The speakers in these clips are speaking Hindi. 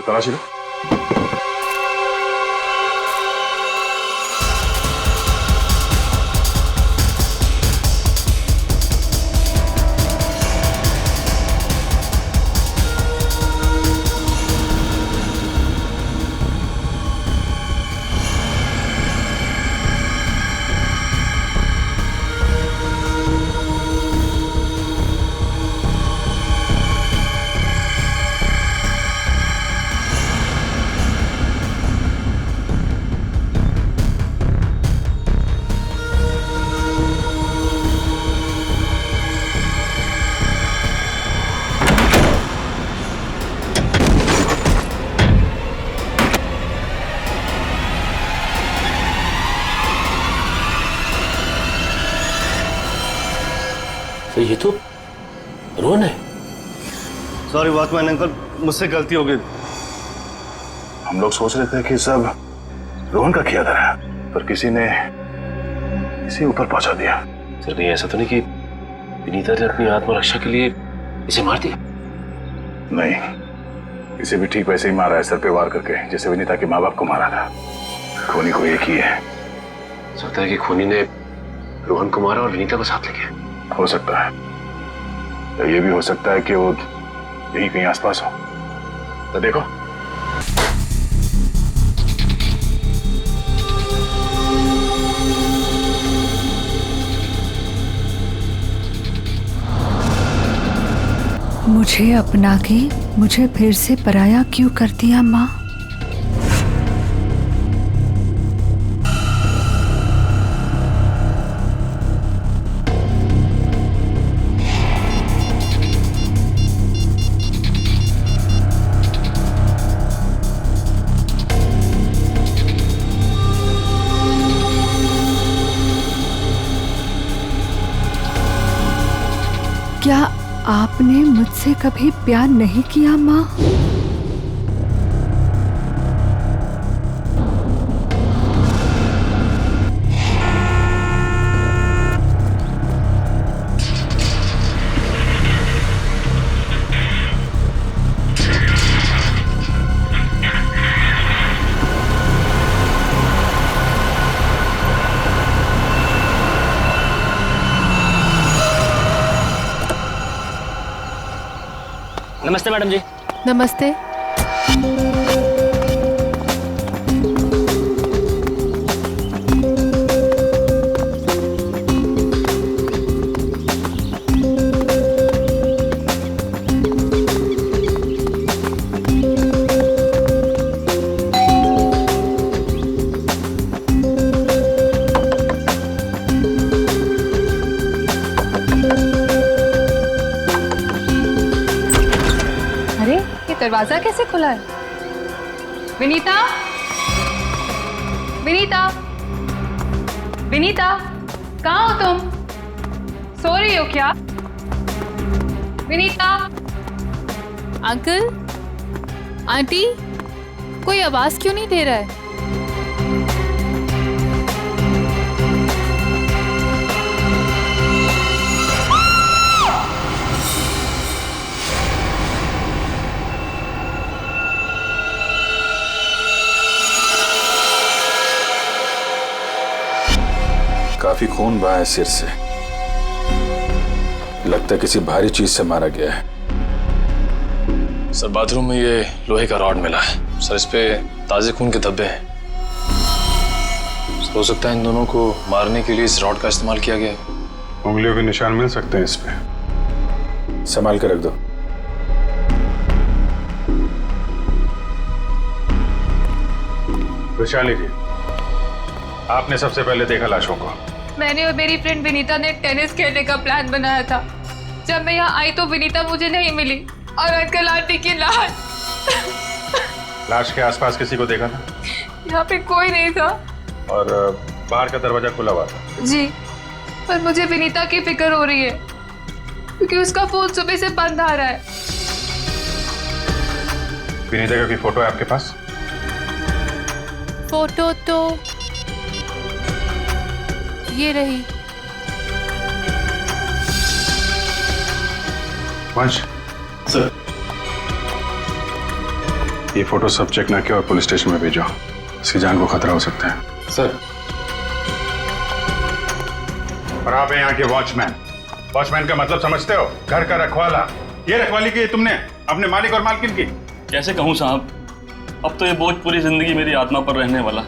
तलाशी लो। तो ये तो रोहन है। सॉरी वॉचमैन अंकल, मुझसे गलती हो गई। हम लोग सोच रहे थे कि सब रोहन का किया था, पर किसी ने इसे ऊपर पहुंचा दिया। सर कहीं ऐसा तो नहीं कि विनीता ने अपनी आत्मरक्षा के लिए इसे मार दिया? नहीं, इसे भी ठीक वैसे ही मारा है, सर पे वार करके, जैसे विनीता के माँ बाप को मारा था। खूनी को एक ही है। लगता है कि खूनी ने रोहन को मारा और विनीता को साथ ले गया। हो सकता है, या ये भी हो सकता है कि वो यही कहीं आसपास हो। तो देखो, मुझे अपना के मुझे फिर से पराया क्यों कर दिया माँ? क्या आपने मुझसे कभी प्यार नहीं किया माँ? नमस्ते मैडम जी। नमस्ते। दरवाजा कैसे खुला है? विनीता, विनीता, विनीता, कहाँ हो तुम? सो रही हो क्या? विनीता। अंकल, आंटी, कोई आवाज क्यों नहीं दे रहा है? काफी खून बहा है सिर से, लगता है किसी भारी चीज से मारा गया है। सर बाथरूम में ये लोहे का रॉड मिला है सर, इस पे ताजे खून के धब्बे हैं। हो सकता है इन दोनों को मारने के लिए इस रॉड का इस्तेमाल किया गया है। उंगलियों के निशान मिल सकते हैं इस पे, संभाल के रख दो। वैशाली जी, आपने सबसे पहले देखा लाशों को? मैंने और मेरी फ्रेंड विनीता ने टेनिस खेलने का प्लान बनाया था। जब मैं यहाँ आई तो विनीता मुझे नहीं मिली और अंकल आंटी की लाश। लाश के आसपास किसी को देखा था? यहाँ पे कोई नहीं था। और बाहर का दरवाजा खुला हुआ था? जी, पर मुझे विनीता की फिक्र हो रही है क्योंकि उसका फोन सुबह से बंद आ रहा है। विनीता की फोटो है आपके पास? फोटो तो ये रही। वंश सर, ये फोटो सब चेक ना किया और पुलिस स्टेशन में भेजो। इसकी जान को खतरा हो सकता है। सर। और आप हैं यहाँ के वॉचमैन। वॉचमैन का मतलब समझते हो? घर का रखवाला। ये रखवाली की है तुमने अपने मालिक और मालकिन की। कैसे कहूँ साहब, अब तो ये बोझ पूरी जिंदगी मेरी आत्मा पर रहने वाला।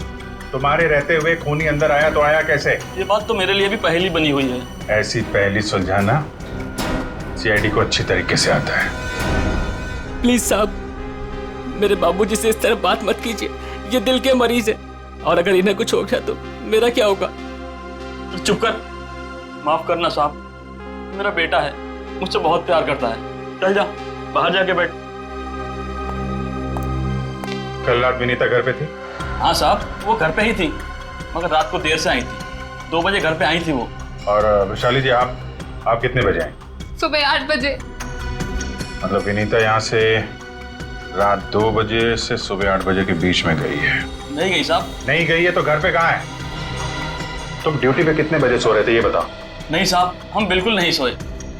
तुम्हारे रहते हुए खूनी अंदर आया तो आया कैसे? ये बात तो मेरे लिए भी पहेली बनी हुई है। ऐसी पहेली सुलझाना सीआईडी को अच्छी तरीके से आता है। प्लीज साहब, मेरे बाबूजी से इस तरह बात मत कीजिए। ये दिल के मरीज है और अगर इन्हें कुछ हो गया तो मेरा क्या होगा? चुप कर, माफ करना साहब, मेरा बेटा है, मुझसे बहुत प्यार करता है। चल जा, बाहर जाके बैठ। कल रात विनीता घर पे थी? हाँ साहब, वो घर पे ही थी, मगर रात को देर से आई थी। 2 बजे घर पे आई थी वो। और वैशाली जी आप कितने बजे आए? सुबह 8 बजे। मतलब विनीता यहाँ से रात 2 बजे से सुबह 8 बजे के बीच में गई है? नहीं गई साहब। नहीं गई है तो घर पे कहाँ है? तुम ड्यूटी पे कितने बजे सो रहे थे ये बताओ। नहीं साहब, हम बिल्कुल नहीं सोए।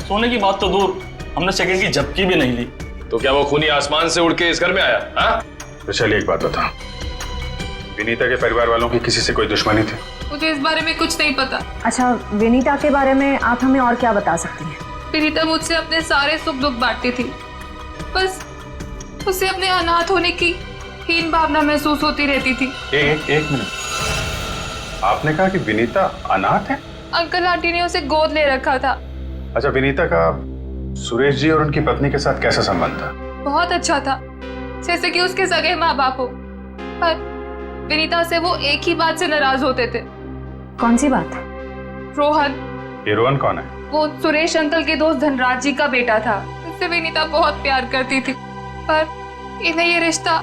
सोने की बात तो दूर, हमने सेकंड की झपकी भी नहीं ली। तो क्या वो खूनी आसमान से उड़ के इस घर में आया? हाँ? वैशाली एक बात बता, विनीता के परिवार वालों की किसी से कोई दुश्मनी थी? मुझे इस बारे में कुछ नहीं पता। अच्छा, विनीता के बारे में आप हमें और क्या बता सकती हैं? विनीता मुझसे अपने सारे सुख दुख बांटती थी, बस उसे अपने अनाथ होने की हीन भावना महसूस होती रहती थी। एक मिनट, आपने कहा कि विनीता अनाथ है? अंकल आंटी ने उसे गोद ले रखा था। अच्छा, विनीता का सुरेश जी और उनकी पत्नी के साथ कैसा संबंध था? बहुत अच्छा था, जैसे कि उसके सगे माँ बाप हो। पर विनीता से वो एक ही बात से नाराज होते थे। कौन सी बात? रोहन। ये रोहन कौन है? वो सुरेश अंकल के दोस्त धनराज जी का बेटा था। उससे विनीता बहुत प्यार करती थी, पर इन्हें ये रिश्ता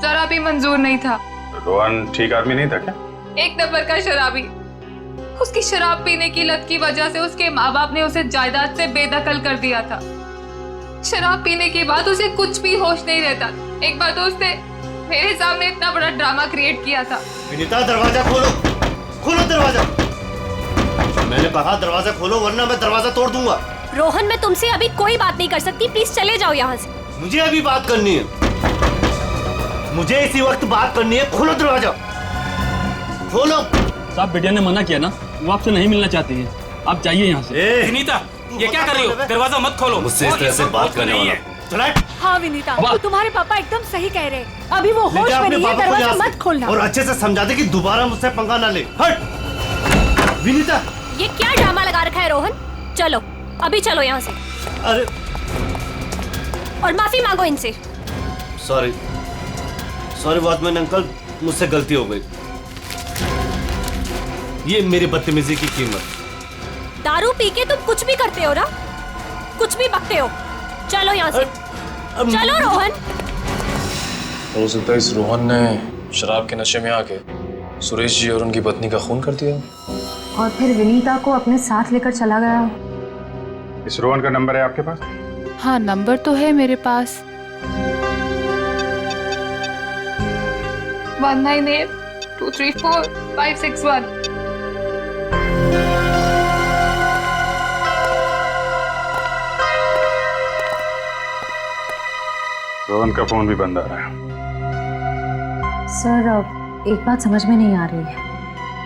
जरा भी मंजूर नहीं था। रोहन ठीक आदमी नहीं था क्या? एक नंबर का शराबी। उसकी शराब पीने की लत की वजह से उसके माँ बाप ने उसे जायदाद से बेदखल कर दिया था। शराब पीने के बाद उसे कुछ भी होश नहीं रहता। एक बार तो उसने मेरे सामने इतना बड़ा ड्रामा क्रिएट किया था। विनीता, दरवाजा खोलो, खोलो दरवाजा। मैंने कहा दरवाजा खोलो वरना मैं दरवाजा तोड़ दूंगा। रोहन, मैं तुमसे अभी कोई बात नहीं कर सकती, प्लीज चले जाओ यहाँ से। मुझे अभी बात करनी है, मुझे इसी वक्त बात करनी है। खोलो दरवाजा, खोलो। साहब, बिटिया ने मना किया ना, वो आपसे नहीं मिलना चाहती है। आप जाइए यहाँ से। विनीता, ये क्या कर रही हो? दरवाजा मत खोलो। मुझसे इस तरह से बात करने वाला। चला। हाँ विनीता, तो तुम्हारे पापा एकदम सही कह रहे हैं। अभी वो होश में नहीं है, दरवाजा मत खोलना। और अच्छे से समझा दे कि दोबारा मुझसे पंगा ना ले। हट। विनीता, ये क्या ड्रामा लगा रखा है रोहन? चलो, अभी चलो यहाँ से। अरे, और माफी मांगो इनसे। सॉरी वॉचमैन अंकल, मुझसे गलती हो गई। ये मेरी बदतमीजी की कीमत। दारू पी के तुम कुछ भी करते हो ना, कुछ भी बकते हो। चलो यहाँ से, चलो रोहन। हो सकता है इस रोहन ने शराब के नशे में आके सुरेश जी और उनकी पत्नी का खून कर दिया और फिर विनीता को अपने साथ लेकर चला गया। इस रोहन का नंबर है आपके पास? हाँ, नंबर तो है मेरे पास। 198234-561। रोहन का फोन भी बंद आ रहा है। सर, अब एक बात समझ में नहीं आ रही है।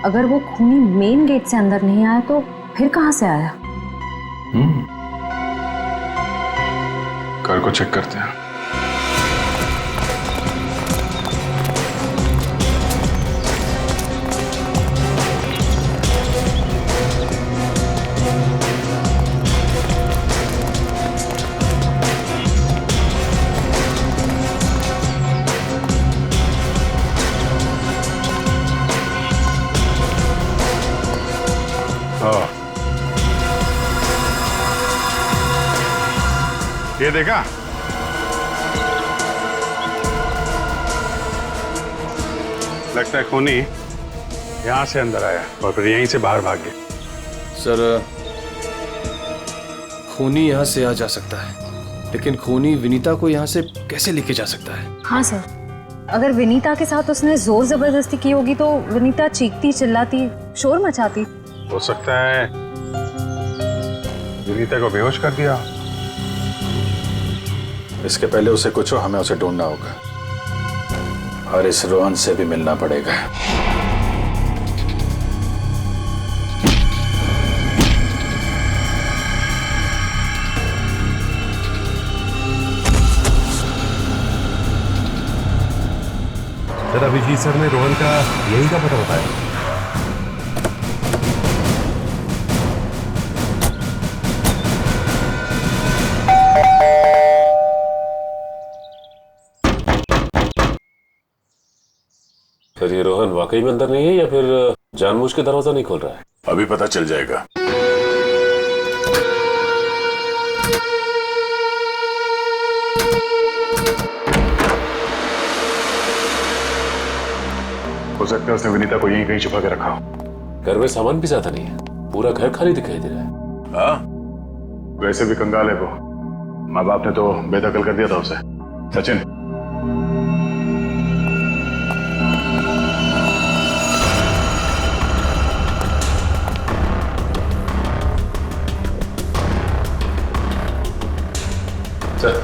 अगर वो खूनी मेन गेट से अंदर नहीं आया तो फिर कहाँ से आया? घर को चेक करते हैं। ये देखा? लगता है खूनी यहाँ से अंदर आया और फिर यहीं से बाहर भाग गया। सर, खूनी यहाँ से आ जा सकता है, लेकिन खूनी विनीता को यहाँ से कैसे लेके जा सकता है? हाँ सर, अगर विनीता के साथ उसने जोर जबरदस्ती की होगी तो विनीता चीखती चिल्लाती शोर मचाती। हो सकता है विनीता को बेहोश कर दिया। इसके पहले उसे कुछ हो, हमें उसे ढूंढना होगा। और इस रोहन से भी मिलना पड़ेगा। सर अभिजीत सर ने रोहन का यही का पता बताया। सर ये रोहन वाकई में अंदर नहीं है या फिर जानबूझ के दरवाजा नहीं खोल रहा है? अभी पता चल जाएगा। हो सकता है उसने विनीता को यहीं कहीं छुपा के रखा हो। घर में सामान भी ज्यादा नहीं है, पूरा घर खाली दिखाई दे रहा है। हाँ, वैसे भी कंगाल है वो। माँ बाप ने तो बेदखल कर दिया था उसे। सचिन, सर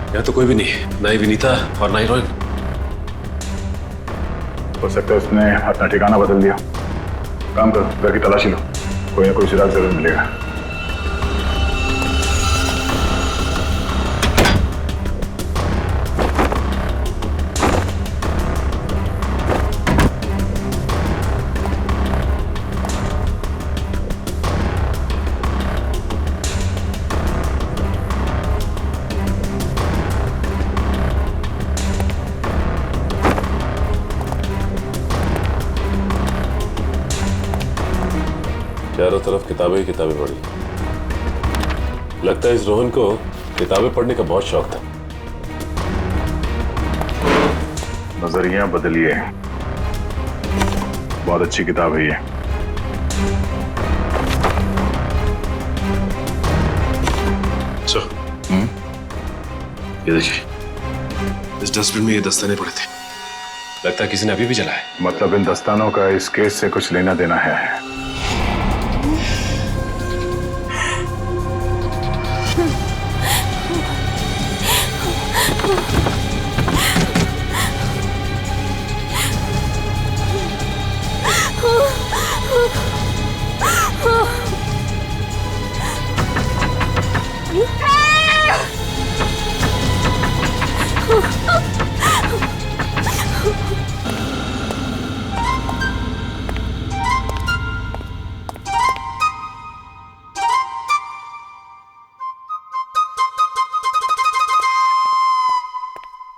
यहाँ तो कोई भी नहीं है, ना ही विनीता और ना ही रोहन। हो सकता है उसने अपना ठिकाना बदल दिया। काम करो, घर की तलाशी लो, कोई ना कोई सुराग जरूर मिलेगा। चारों तरफ किताबें ही किताबें पढ़ी। लगता है इस रोहन को किताबें पढ़ने का बहुत शौक था। नजरिया बदलिए, बहुत अच्छी किताब है ये। सर, ये देखिए, इस डस्टबिन में ये दस्ताने पड़े थे। लगता है किसी ने अभी भी जलाया। मतलब इन दस्तानों का इस केस से कुछ लेना देना है।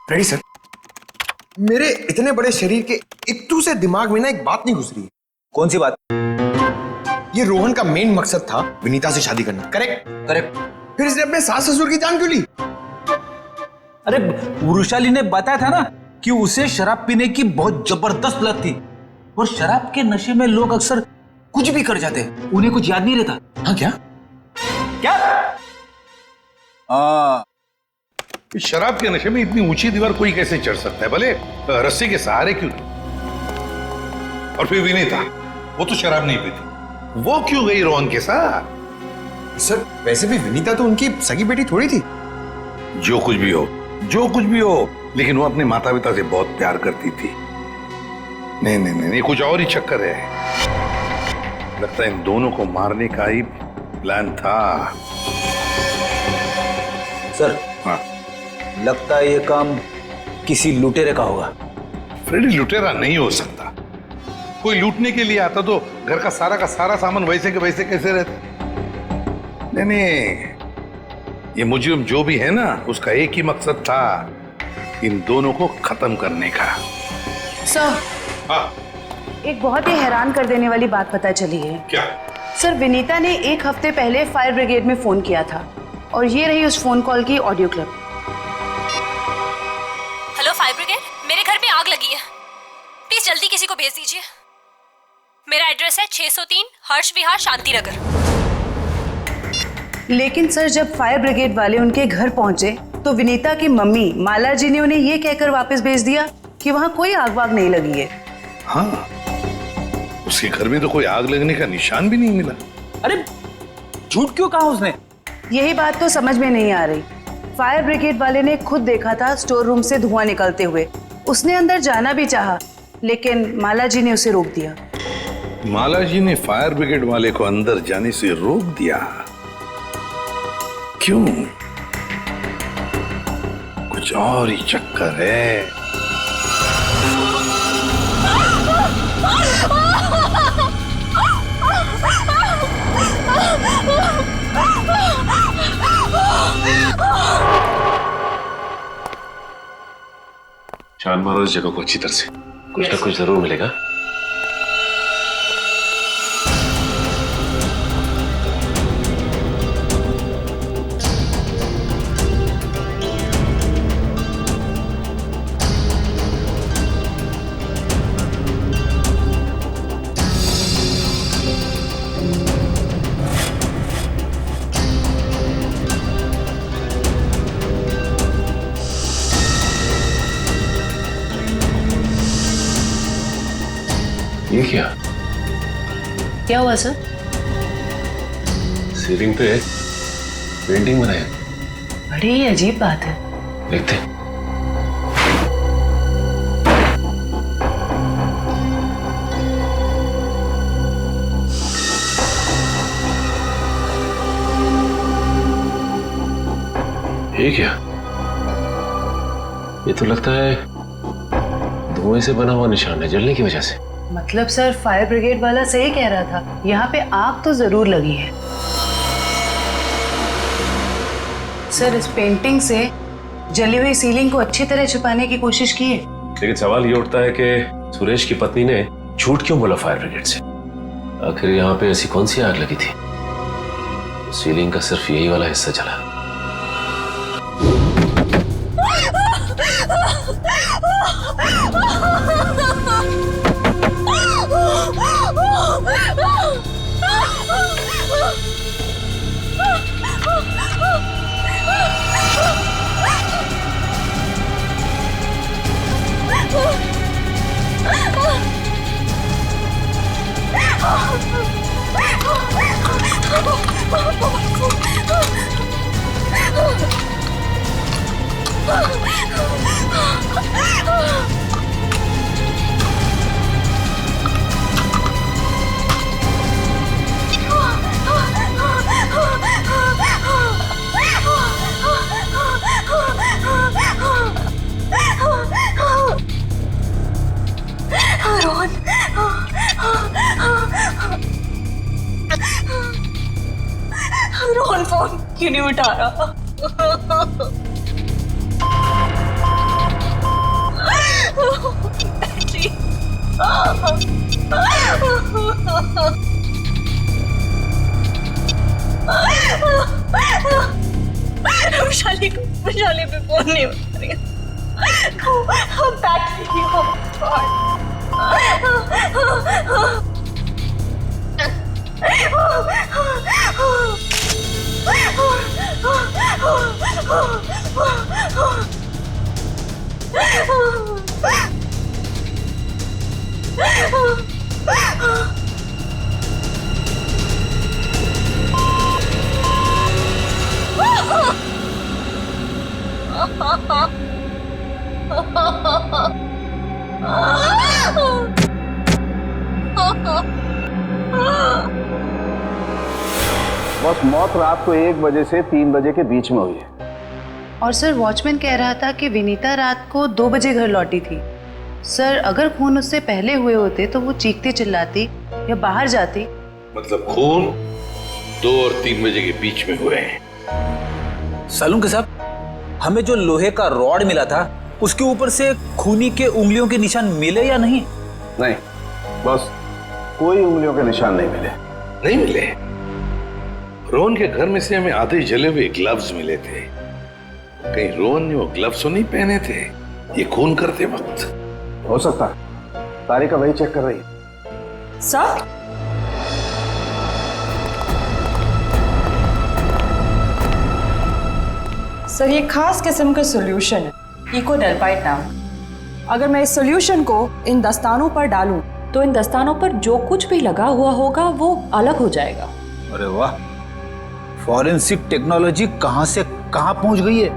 Ready sir. मेरे इतने बड़े शरीर के इत्तू से दिमाग में ना एक बात नहीं घुस रही है। कौन सी बात? ये रोहन का मेन मकसद था विनीता से शादी करना, करेक्ट? करेक्ट। फिर इसने अपने सास ससुर की जान क्यों ली? अरे वृषाली ने बताया था ना कि उसे शराब पीने की बहुत जबरदस्त लत थी, और शराब के नशे में लोग अक्सर कुछ भी कर जाते हैं, उन्हें कुछ याद नहीं रहता। हाँ क्या? क्या? शराब के नशे में इतनी ऊंची दीवार कोई कैसे चढ़ सकता है, भले रस्सी के सहारे क्यों नहीं? और फिर विनीता, वो तो शराब नहीं पीती, वो क्यों गई रोहन के साथ? सर वैसे भी विनीता तो उनकी सगी बेटी थोड़ी थी। जो कुछ भी हो, जो कुछ भी हो, लेकिन वो अपने माता पिता से बहुत प्यार करती थी। नहीं नहीं नहीं, कुछ और ही चक्कर है। लगता है इन दोनों को मारने का ही प्लान था। सर, हाँ, लगता है ये काम किसी लुटेरे का होगा। फ्रेडी लुटेरा नहीं हो सकता। कोई लूटने के लिए आता तो घर का सारा सामान वैसे के वैसे कैसे रहता? नहीं नहीं, ये मुजरिम जो भी है ना, उसका एक ही मकसद था, इन दोनों को खत्म करने का। सर, हाँ, एक बहुत ही हैरान कर देने वाली बात पता चली है। क्या? सर, विनीता ने 1 हफ्ते पहले फायर ब्रिगेड में फोन किया था, और ये रही उस फोन कॉल की audio clip. Hello fire brigade, मेरे घर में आग लगी है, प्लीज जल्दी किसी को भेज दीजिए। मेरा एड्रेस है 603 हर्ष विहार शांति नगर। लेकिन सर, जब फायर ब्रिगेड वाले उनके घर पहुंचे तो विनीता की मम्मी माला जी ने उन्हें ये कहकर वापस भेज दिया कि वहां कोई आग वाग नहीं लगी है। हाँ, उसके घर में तो कोई आग लगने का निशान भी नहीं मिला। अरे झूठ क्यों कहा उसने? यही बात तो समझ में नहीं आ रही। फायर ब्रिगेड वाले ने खुद देखा था स्टोर रूम से धुआं निकलते हुए, उसने अंदर जाना भी चाहा, लेकिन माला जी ने उसे रोक दिया। माला जी ने फायर ब्रिगेड वाले को अंदर जाने से रोक दिया? क्यों? कुछ और ही चक्कर है। छान मारो इस जगह को अच्छी तरह से, कुछ ना कुछ जरूर मिलेगा। ये क्या हुआ सर? सीलिंग पे पेंटिंग बनाया। बड़ी ही अजीब बात है। देखते हैं। ये क्या? ये तो लगता है धुएं से बना हुआ निशान है, जलने की वजह से। मतलब सर फायर ब्रिगेड वाला सही कह रहा था, यहाँ पे आग तो जरूर लगी है। सर इस पेंटिंग से जली हुई सीलिंग को अच्छी तरह छुपाने की कोशिश की है। लेकिन सवाल ये उठता है कि सुरेश की पत्नी ने झूठ क्यों बोला फायर ब्रिगेड से? आखिर यहाँ पे ऐसी कौन सी आग लगी थी? सीलिंग का सिर्फ यही वाला हिस्सा जला। रोहन फोन क्यों नहीं उठा रहा? वैशाली पे फोन नहीं उठा रही। बस मौत रात को 1 बजे से 3 बजे के बीच में हुई है। और सर वॉचमैन कह रहा था कि विनीता रात को 2 बजे घर लौटी थी। सर अगर खून उससे पहले हुए होते तो वो चीखती चिल्लाती या बाहर जाती। मतलब खून 2 और 3 बजे के बीच में हुए हैं। सालुंके साहब, हमें जो लोहे का रॉड मिला था उसके ऊपर से खूनी के उंगलियों के निशान मिले या नहीं? नहीं, बस कोई उंगलियों के निशान नहीं मिले। नहीं मिले? रोहन के घर में से हमें आधे जले हुए ग्लव्स मिले थे। कहीं रोहन ने वो ग्लव्स तो नहीं पहने थे ये खून करते वक्त? हो सकता है, तारिका वही चेक कर रही है। सर सर ये खास किस्म का सॉल्यूशन है, इको डेल्पाइट नाम। अगर मैं इस सॉल्यूशन को इन दस्तानों पर डालूं तो इन दस्तानों पर जो कुछ भी लगा हुआ होगा वो अलग हो जाएगा। अरे वाह, फॉरेंसिक टेक्नोलॉजी कहां से कहां पहुंच गई है।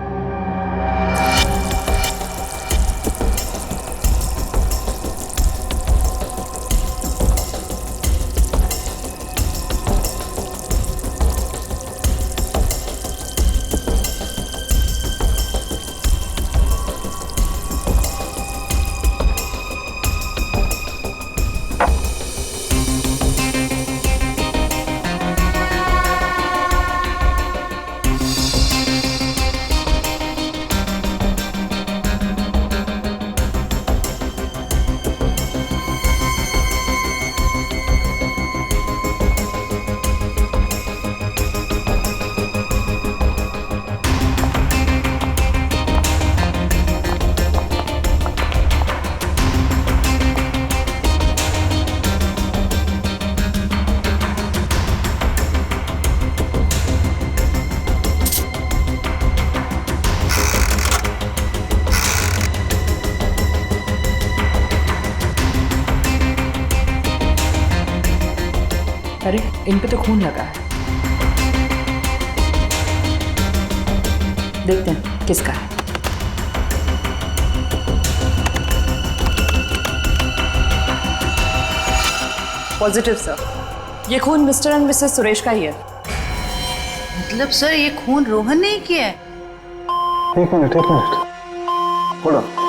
अरे इन पे तो खून लगा है, देखते हैं किसका है। पॉजिटिव सर, ये खून मिस्टर एंड मिसेस सुरेश का ही है। मतलब सर ये खून रोहन ने ही किया है? एक मिनट होल्ड ऑन।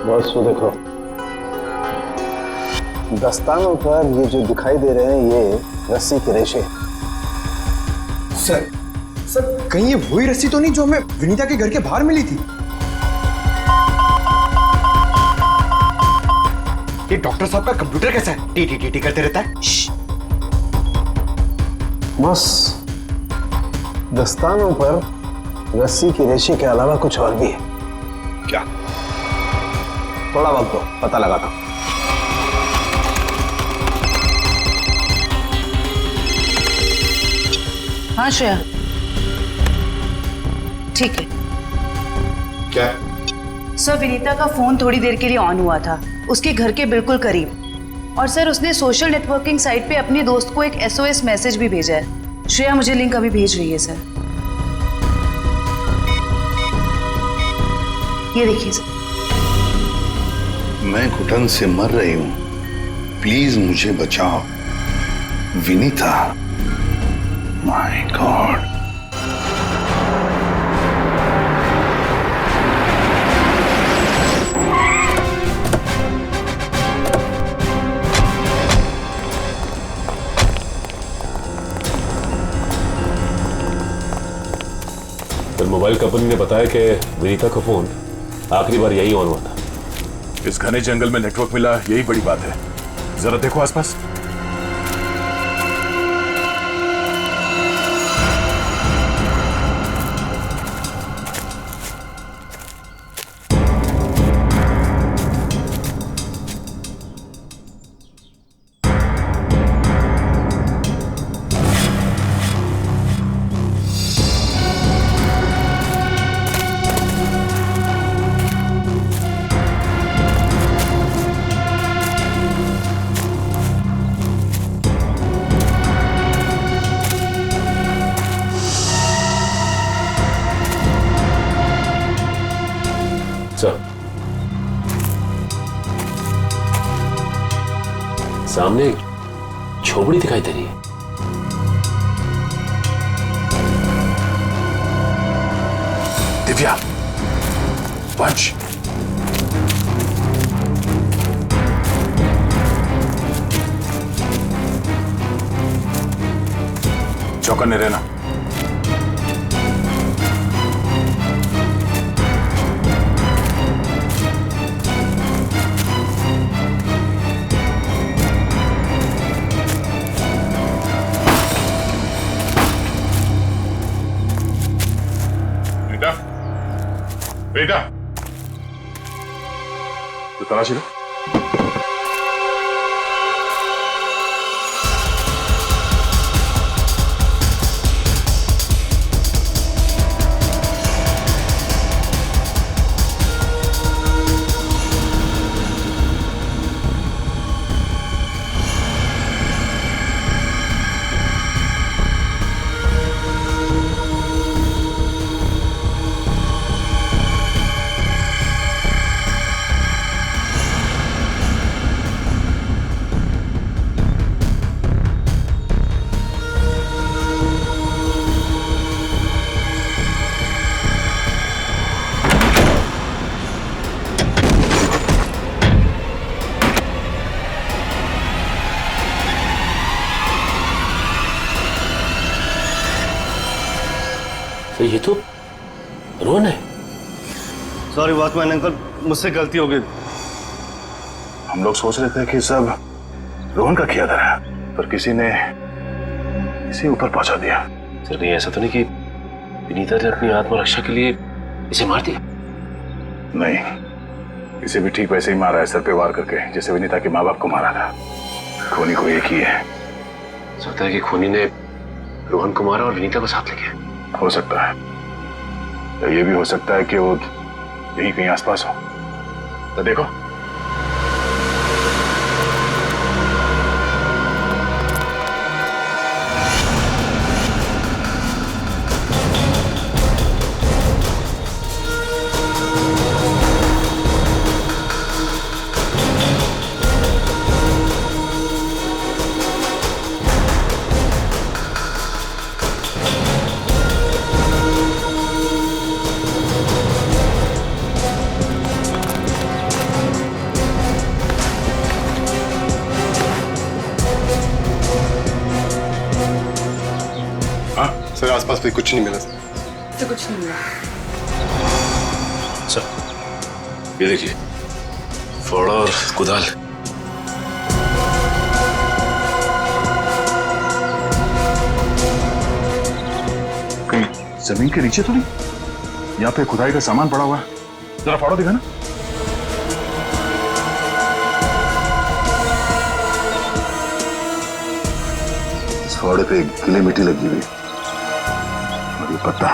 बस वो देखो, दस्तानों पर ये जो दिखाई दे रहे हैं ये रस्सी के रेशे। सर कहीं ये वही रस्सी तो नहीं जो हमें विनीता के घर के बाहर मिली थी? ये डॉक्टर साहब का कंप्यूटर कैसा है? टी करते रहता है। बस दस्तानों पर रस्सी के रेशे के अलावा कुछ और भी है। क्या? थोड़ा वक्त दो, पता लगाता हूं। हाँ श्रेया, ठीक है। क्या? सर विनीता का फोन थोड़ी देर के लिए ऑन हुआ था, उसके घर के बिल्कुल करीब। और सर उसने सोशल नेटवर्किंग साइट पे अपने दोस्त को एक SOS मैसेज भी भेजा है। श्रेया मुझे लिंक अभी भेज रही है सर, ये देखिए सर। मैं घुटन से मर रही हूं, प्लीज मुझे बचाओ। Vinita, my God. फिर मोबाइल कंपनी ने बताया कि विनीता का फोन आखिरी बार यही ऑन हुआ था। इस घने जंगल में नेटवर्क मिला, यही बड़ी बात है। जरा देखो आसपास। सामने एक झोपड़ी दिखाई दे रही है। दिव्या, वंश, चौकन्ने रहना। बेटा, तो तलाशी लो। तो ये तो रोहन है। सॉरी वॉचमैन अंकल, मुझसे गलती हो गई। हम लोग सोच रहे थे कि सब रोहन का किया था, पर किसी ने इसे ऊपर पहुंचा दिया। सर कहीं ऐसा तो नहीं कि विनीता ने अपनी आत्मरक्षा के लिए इसे मार दिया? नहीं, इसे भी ठीक वैसे ही मारा है, सर पे वार करके, जैसे विनीता के माँ बाप को मारा था। खूनी को एक ही है। सोचता है कि खूनी ने रोहन को मारा और विनीता को साथ ले गया। हो सकता है, या ये भी हो सकता है कि वो यही कहीं आसपास हो। तो देखो, सर आसपास भी कुछ नहीं मिला सर। तो कुछ नहीं मिला। सर ये देखिए, फावड़ा और कुदाल। कहीं जमीन के नीचे तो नहीं? यहाँ पे खुदाई का सामान पड़ा हुआ है, जरा फाड़ो दिखा ना। इस फावड़े पे गीली मिट्टी लगी हुई और ये पत्ता।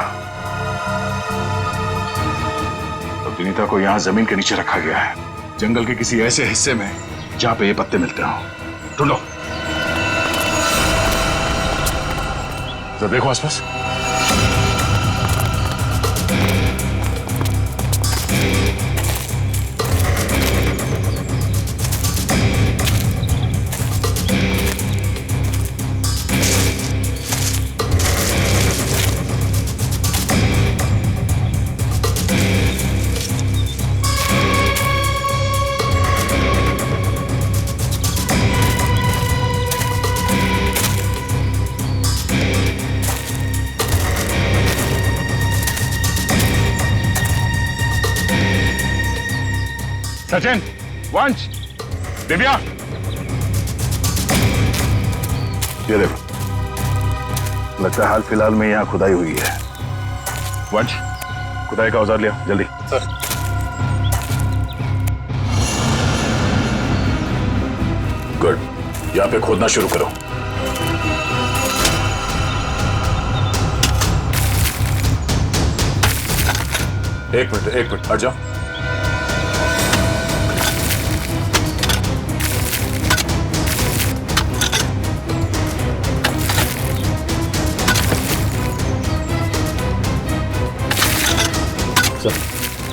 और विनीता को यहाँ जमीन के नीचे रखा गया है, जंगल के किसी ऐसे हिस्से में जहाँ पे ये पत्ते मिलते हो। ढूंढो, जरा देखो आसपास। सचिन, वंश, दिव्या, ये देखो, लगता है हाल फिलहाल में यहाँ खुदाई हुई है। वंश, खुदाई का औजार लिया जल्दी। सर। गुड, यहाँ पे खोदना शुरू करो। एक मिनट हट जाओ।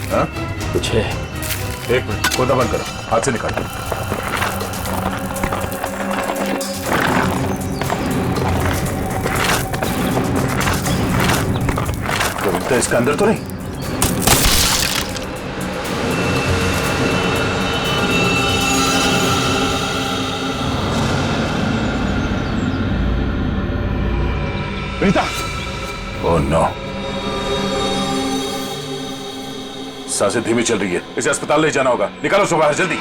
हाँ? कुछ है। एक मिनट, खोदा बंद करो, हाथ से निकालो। तो इसका अंदर तो नहीं? विनीता! ओह नो, सांसें धीमी चल रही है, इसे अस्पताल ले जाना होगा। निकालो उसको बाहर जल्दी।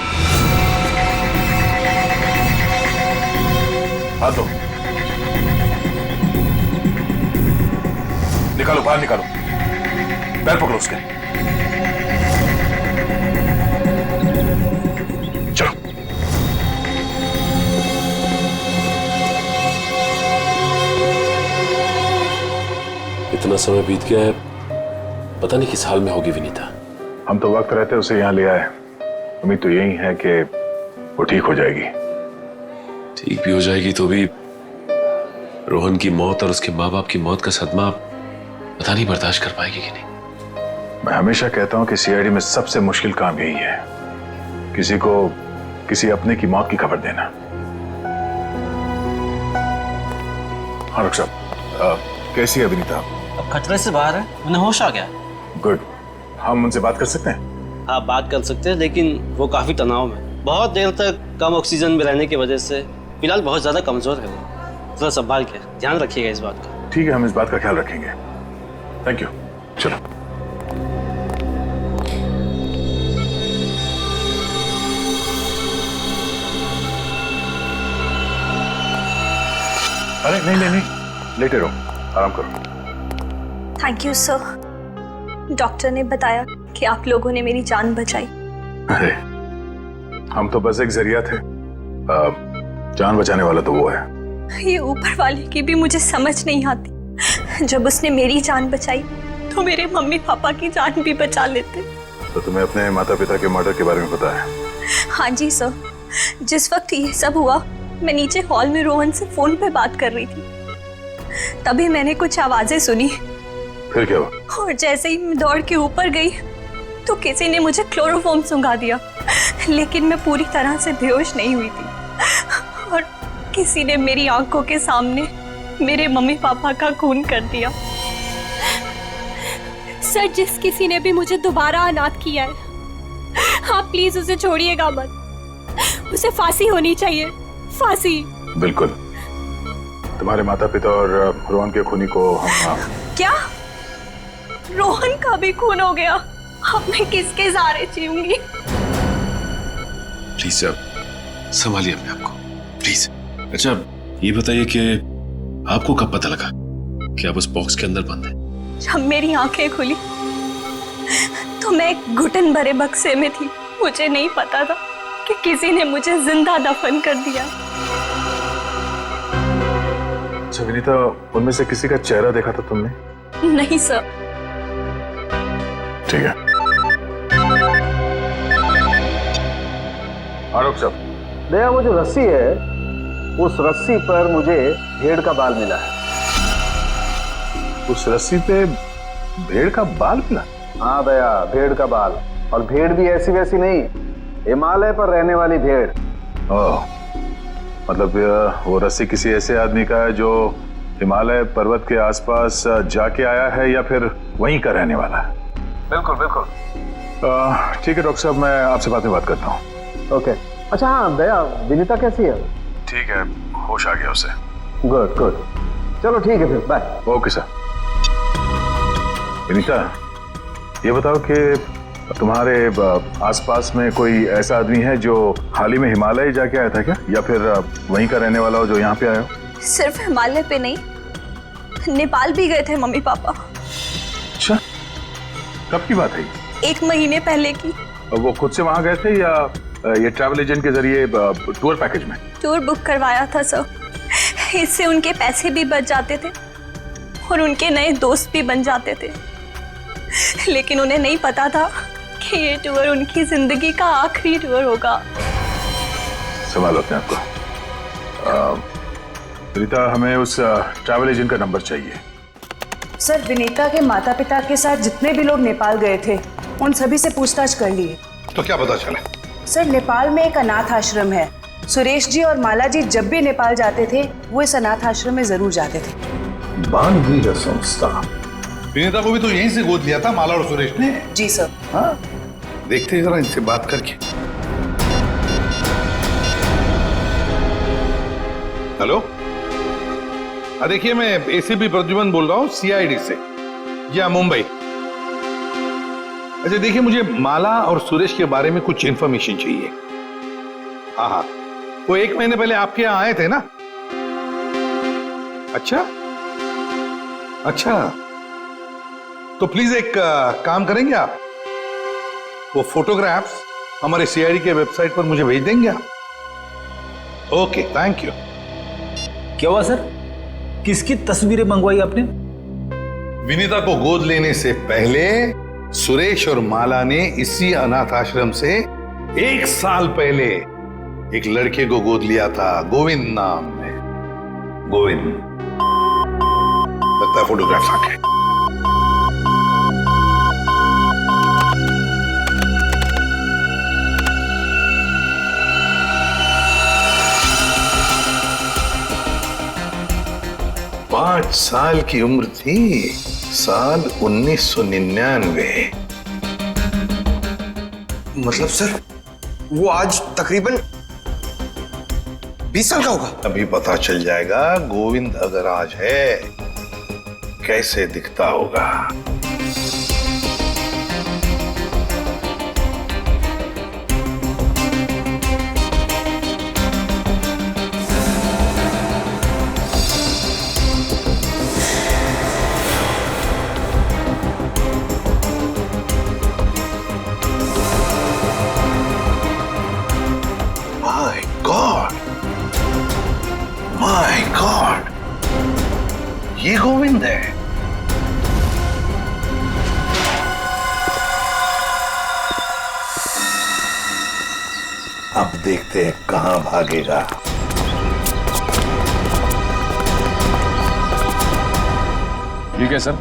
हाथ दो, निकालो बाहर, निकालो। पैर पकड़ो उसके। चलो। इतना समय बीत गया है, पता नहीं किस हाल में होगी विनीता। हम तो वक्त रहते उसे यहाँ ले आए, उम्मीद तो यही है कि वो ठीक हो जाएगी। ठीक भी हो जाएगी तो भी रोहन की मौत और उसके माँ बाप की मौत का सदमा पता नहीं बर्दाश्त कर पाएगी कि नहीं। मैं हमेशा कहता हूँ कि सीआईडी में सबसे मुश्किल काम यही है, किसी को किसी अपने की मौत की खबर देना। हाँ डॉक्टर साहब, कैसी है विनीता? अब खतरे से बाहर है, उन्हें होश आ गया। गुड, हम उनसे बात कर सकते हैं? हाँ बात कर सकते हैं, लेकिन वो काफी तनाव में, बहुत देर तक कम ऑक्सीजन में रहने की वजह से फिलहाल बहुत ज्यादा कमजोर है वो। थोड़ा संभाल के ध्यान रखिएगा इस बात का। ठीक है, हम इस बात का ख्याल रखेंगे। Thank you. चलो। अरे नहीं नहीं नहीं, लेटे रहो, आराम करो। Thank you sir. डॉक्टर ने बताया कि आप लोगों ने मेरी जान बचाई। अरे हम तो बस एक जरिया थे, जान बचाने वाला तो वो है। ये ऊपर वाले की भी मुझे समझ नहीं आती। जब उसने मेरी जान बचाई तो मेरे मम्मी पापा की जान भी बचा लेते। तो तुम्हें अपने माता पिता के मर्डर के बारे में पता है? हाँ जी सर, जिस वक्त ये सब हुआ मैं नीचे हॉल में रोहन से फोन पे बात कर रही थी, तभी मैंने कुछ आवाजें सुनी। फिर क्या हुआ? और जैसे ही मैं दौड़ के ऊपर गई तो किसी ने मुझे क्लोरोफॉर्म सुंघा दिया, लेकिन मैं पूरी तरह से बेहोश नहीं हुई थी। और किसी ने मेरी आंखों के सामने मेरे मम्मी पापा का खून कर दिया। सर, जिस किसी ने भी मुझे दोबारा अनाथ किया है, आप प्लीज उसे छोड़िएगा मत। उसे फांसी होनी चाहिए, फांसी। बिल्कुल, तुम्हारे माता पिता और रोहन के खूनी को हम। क्या रोहन का भी खून हो गया? अब मैं किसके सहारे जीऊंगी? प्लीज संभालिए अपने आप को, प्लीज। अच्छा ये बताइए कि आपको कब पता लगा कि आप उस बॉक्स के अंदर बंद हैं? जब मेरी आंखें खुली तो मैं एक घुटन भरे बक्से में थी। मुझे नहीं पता था कि किसी ने मुझे जिंदा दफन कर दिया। अच्छा विनीता, उनमें से किसी का चेहरा देखा था तुमने? नहीं सर। ठीक है। आरोप साहब, दया, वो जो रस्सी है, उस रस्सी पर मुझे भेड़ का बाल मिला है। उस रस्सी पे भेड़ का बाल मिला? हाँ दया, भेड़ का बाल। और भेड़ भी ऐसी वैसी नहीं, हिमालय पर रहने वाली भेड़। ओह, मतलब वो रस्सी किसी ऐसे आदमी का है जो हिमालय पर्वत के आसपास जाके आया है या फिर वहीं का रहने वाला है? बिल्कुल बिल्कुल। ठीक है डॉक्टर साहब, मैं आपसे बाद में बात करता हूँ। ओके। अच्छा हाँ दया, विनीता कैसी है? ठीक है, होश आ गया उसे। गुड गुड, चलो ठीक है फिर, बाय। Okay sir. विनीता, ये बताओ कि तुम्हारे आसपास में कोई ऐसा आदमी है जो हाल ही में हिमालय जाके आया था क्या, या फिर वहीं का रहने वाला हो जो यहाँ पे आया हो? सिर्फ हिमालय पे नहीं, नेपाल भी गए थे मम्मी पापा। अच्छा, कब की बात है? 1 महीने पहले की। वो खुद से वहां गए थे या ये ट्रैवल एजेंट के जरिए टूर पैकेज में? टूर बुक करवाया था सर। इससे उनके पैसे भी बच जाते थे और उनके नए दोस्त भी बन जाते थे। लेकिन उन्हें नहीं पता था कि ये टूर उनकी जिंदगी का आखिरी टूर होगा। संभालो अपने आप को। विनीता, हमें उस ट्रैवल एजेंट का नंबर चाहिए। सर, विनीता के माता पिता के साथ जितने भी लोग नेपाल गए थे उन सभी से पूछताछ कर लिए। तो क्या पता चला? सर, नेपाल में एक अनाथ आश्रम है। सुरेश जी और माला जी जब भी नेपाल जाते थे वो इस अनाथ आश्रम में जरूर जाते थे। बानवीर संस्था। विनीता को भी तो यहीं से गोद लिया था माला और सुरेश ने। जी सर। हाँ, देखते हैं जरा इनसे बात करके। हेलो, देखिए मैं एसीपी प्रद्युमन बोल रहा हूँ सीआईडी से। जी हाँ, मुंबई। अच्छा देखिए, मुझे माला और सुरेश के बारे में कुछ इंफॉर्मेशन चाहिए। हाँ हाँ, वो 1 महीने पहले आपके यहाँ आए थे ना? अच्छा अच्छा, तो प्लीज एक काम करेंगे आप, वो फोटोग्राफ्स हमारे सीआईडी के वेबसाइट पर मुझे भेज देंगे आप? Okay, thank you. क्या हुआ सर? किसकी तस्वीरें मंगवाई आपने? विनीता को गोद लेने से पहले सुरेश और माला ने इसी अनाथ आश्रम से 1 साल पहले एक लड़के को गोद लिया था, गोविंद नाम में। गोविंद, लगता है फोटोग्राफ्स आ गए। पांच साल की उम्र थी, साल 1999। मतलब सर, वो आज तकरीबन 20 साल का होगा। अभी पता चल जाएगा गोविंद अगर आज है कैसे दिखता होगा। अब देखते हैं कहां भागेगा। ठीक है सर,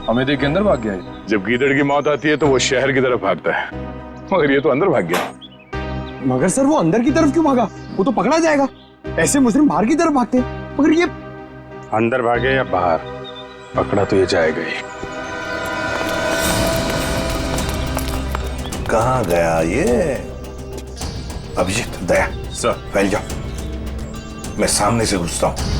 हमें देख के अंदर भाग गया है। जब गीदड़ की मौत आती है तो वो शहर की तरफ भागता है, मगर ये तो अंदर भाग गया। मगर सर वो अंदर की तरफ क्यों भागा? वो तो पकड़ा जाएगा। ऐसे मुजरिम बाहर की तरफ भागते हैं, मगर ये अंदर भागे या बाहर, पकड़ा तो ये जाएगा ही। कहां गया ये? अभिजीत, दया सर, फैल जाओ, मैं सामने से घुसता हूं।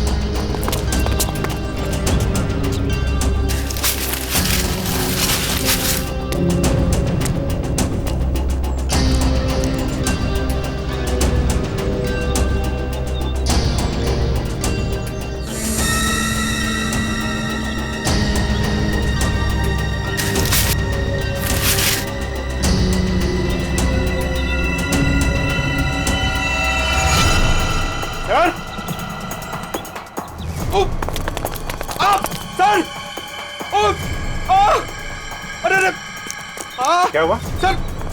क्या हुआ?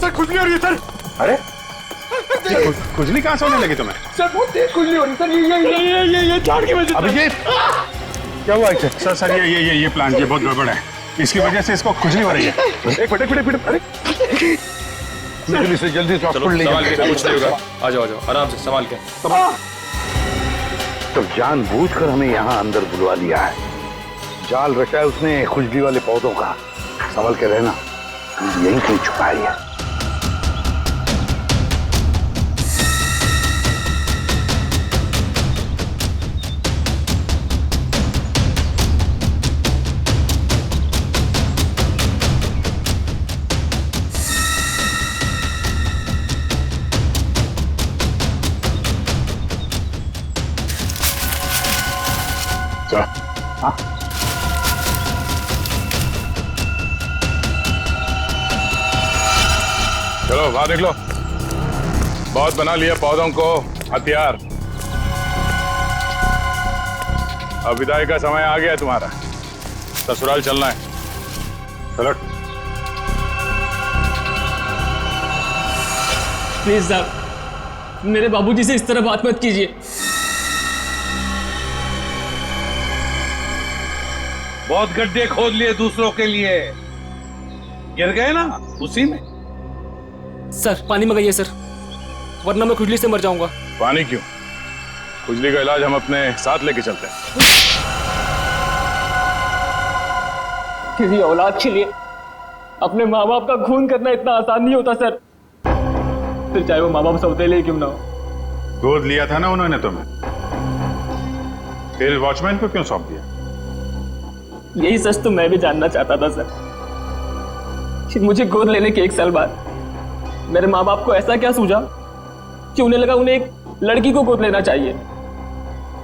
सर खुजली हो रही है सर। अरे खुजली कहां से होने लगी तुम्हें? सर बहुत तेज खुजली हो रही है सर। ये झाड़ की वजह से। अभिजीत, क्या हुआ इसे? सर ये प्लांट ये बहुत गड़बड़ है, इसकी वजह से इसको खुजली हो रही है। एक मिनट, अरे जल्दी से हॉस्पिटल ले जाओ। कुछ नहीं होगा, आ जाओ आराम से संभाल के। तो जानबूझकर हमें यहाँ अंदर बुलवा लिया है, जाल रचा है उसने खुजली वाले पौधों का। संभल के रहना, यहीं कहीं छुपाई है। हाँ? चलो वहां देख लो, बहुत बना लिया पौधों को हथियार। अब विदाई का समय आ गया है तुम्हारा, ससुराल चलना है। चलो प्लीज साहब, मेरे बाबूजी से इस तरह बात मत कीजिए। बहुत गड्ढे खोद लिए दूसरों के लिए, गिर गए ना उसी में। सर पानी मंगाइए सर, वरना मैं खुजली से मर जाऊंगा। पानी क्यों? खुजली का इलाज हम अपने साथ लेके चलते हैं। किसी औलाद के लिए अपने माँ बाप का खून करना इतना आसान नहीं होता सर, फिर चाहे वो माँ बाप सौतेले क्यों ना हो। गोद लिया था ना उन्होंने तुम्हें, फिर वॉचमैन को क्यों सौंप दिया? यही सच तो मैं भी जानना चाहता था सर, कि मुझे गोद लेने के 1 साल बाद मेरे माँ बाप को ऐसा क्या सूझा कि उन्हें लगा उन्हें एक लड़की को गोद लेना चाहिए,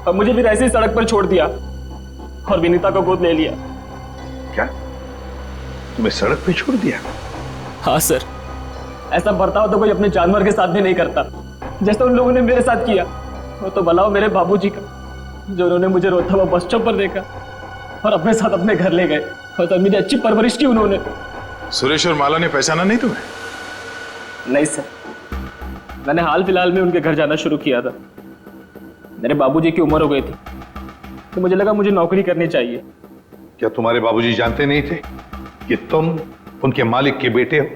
और मुझे फिर ऐसे ही सड़क पर छोड़ दिया और विनीता को गोद ले लिया। क्या तुम्हें सड़क पे छोड़ दिया? हाँ सर, ऐसा बर्ताव तो कोई अपने जानवर के साथ भी नहीं करता, जैसा उन लोगों ने मेरे साथ किया। वो तो भला हो मेरे बाबूजी का, जो उन्होंने मुझे रोता हुआ बस स्टॉप पर देखा और अपने साथ अपने घर ले गए, और तब मेरी अच्छी परवरिश की उन्होंने। सुरेश और माला ने पहचाना नहीं तुम्हें? नहीं सर, मैंने हाल फिलहाल में उनके घर जाना शुरू किया था। मेरे बाबूजी की उम्र हो गई थी, तो मुझे लगा मुझे नौकरी करनी चाहिए। क्या तुम्हारे बाबूजी जानते नहीं थे कि तुम उनके मालिक के बेटे हो?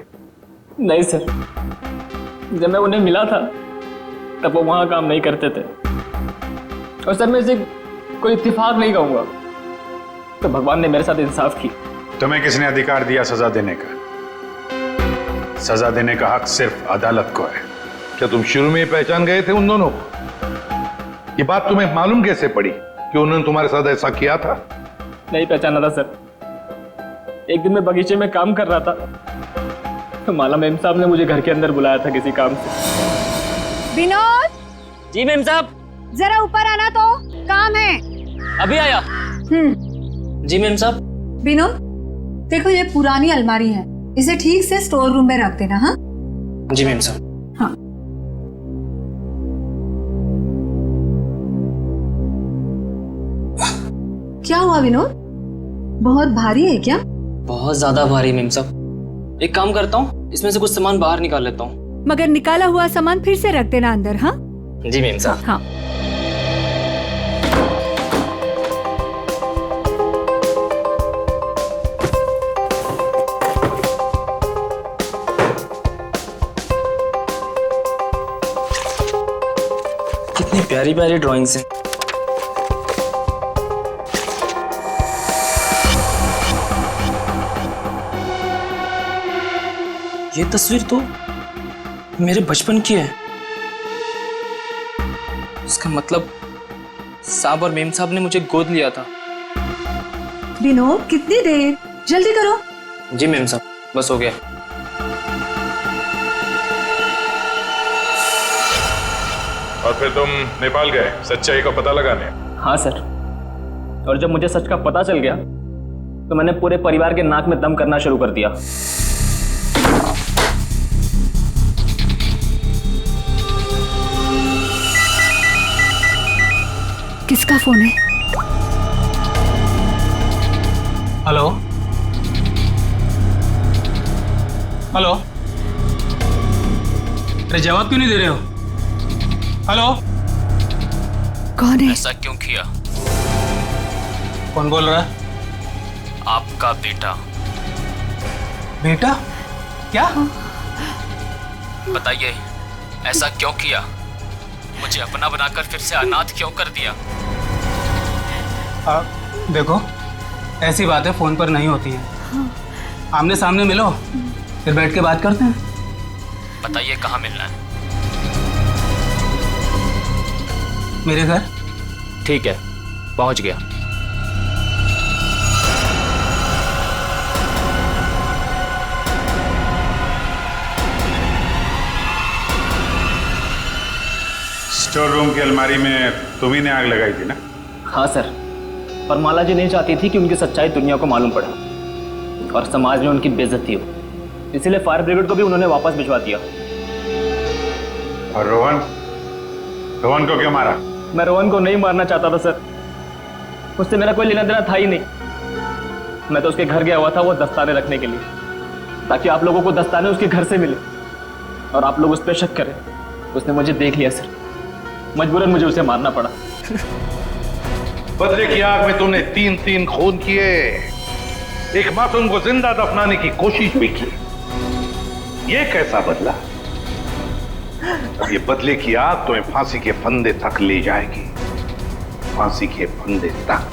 नहीं सर, जब मैं उन्हें मिला था तब वो वहां काम नहीं करते थे, और सर मैं इसे कोई इत्तेफाक नहीं कहूंगा, तो भगवान ने मेरे साथ इंसाफ की। तुम्हें किसने अधिकार दिया सजा देने का? सजा देने का हक सिर्फ अदालत को है। क्या तुम शुरू में ही पहचान गए थे उन दोनों को? ये बात तुम्हें मालूम कैसे पड़ी कि उन्होंने तुम्हारे साथ ऐसा किया था? नहीं पहचाना था सर। एक दिन मैं बगीचे में काम कर रहा था, तो माला मैम साहब ने मुझे घर के अंदर बुलाया था किसी काम से। विनोद! जी मैम साहब। जरा ऊपर आना, तो काम है। अभी आया। जी मैम साहब। विनोद, देखो ये पुरानी अलमारी है, इसे ठीक से स्टोर रूम में रख देना। हाँ जी मैम साहब। हाँ। क्या हुआ विनोद, बहुत भारी है क्या? बहुत ज्यादा भारी मैम साहब। एक काम करता हूँ, इसमें से कुछ सामान बाहर निकाल लेता हूँ, मगर निकाला हुआ सामान फिर से रख देना अंदर। हाँ जी मेम साहब। हाँ। कितनी प्यारी प्यारी ड्राइंग्स हैं। ये तस्वीर तो मेरे बचपन की है। इसका मतलब साहब और मेम साहब ने मुझे गोद लिया था। विनोद कितनी देर, जल्दी करो। जी मेम साहब, बस हो गया। और फिर तुम नेपाल गए सच्चाई का पता लगाने? हाँ सर, और जब मुझे सच का पता चल गया तो मैंने पूरे परिवार के नाक में दम करना शुरू कर दिया। किसका फोन है? हेलो हेलो, अरे जवाब क्यों नहीं दे रहे हो? हेलो, कौन है? ऐसा क्यों किया? कौन बोल रहा है? आपका बेटा। बेटा? क्या? बताइए, ऐसा क्यों किया? मुझे अपना बनाकर फिर से अनाथ क्यों कर दिया? देखो, ऐसी बातें फोन पर नहीं होती हैं। आमने सामने मिलो, फिर बैठ के बात करते हैं। बताइए कहाँ मिलना है? मेरे घर। ठीक है, पहुंच गया। स्टोर रूम की अलमारी में तुम्ही ने आग लगाई थी ना? हाँ सर, पर माला जी नहीं चाहती थी कि उनकी सच्चाई दुनिया को मालूम पड़े और समाज में उनकी बेइज्जती हो, इसीलिए फायर ब्रिगेड को भी उन्होंने वापस भिजवा दिया। और रोहन? रोहन को क्यों मारा? मैं रोहन को नहीं मारना चाहता था सर, उससे मेरा कोई लेना देना था ही नहीं। मैं तो उसके घर गया हुआ था वो दस्ताने रखने के लिए, ताकि आप लोगों को दस्ताने उसके घर से मिले और आप लोग उस पर शक करें। उसने मुझे देख लिया सर, मजबूरन मुझे उसे मारना पड़ा। बदले की आग में तुमने 3 खून किए, एक मासूम को जिंदा दफनाने की कोशिश भी की। ये कैसा बदला? ये बदले की आग तुम्हें फांसी के फंदे तक ले जाएगी, फांसी के फंदे तक।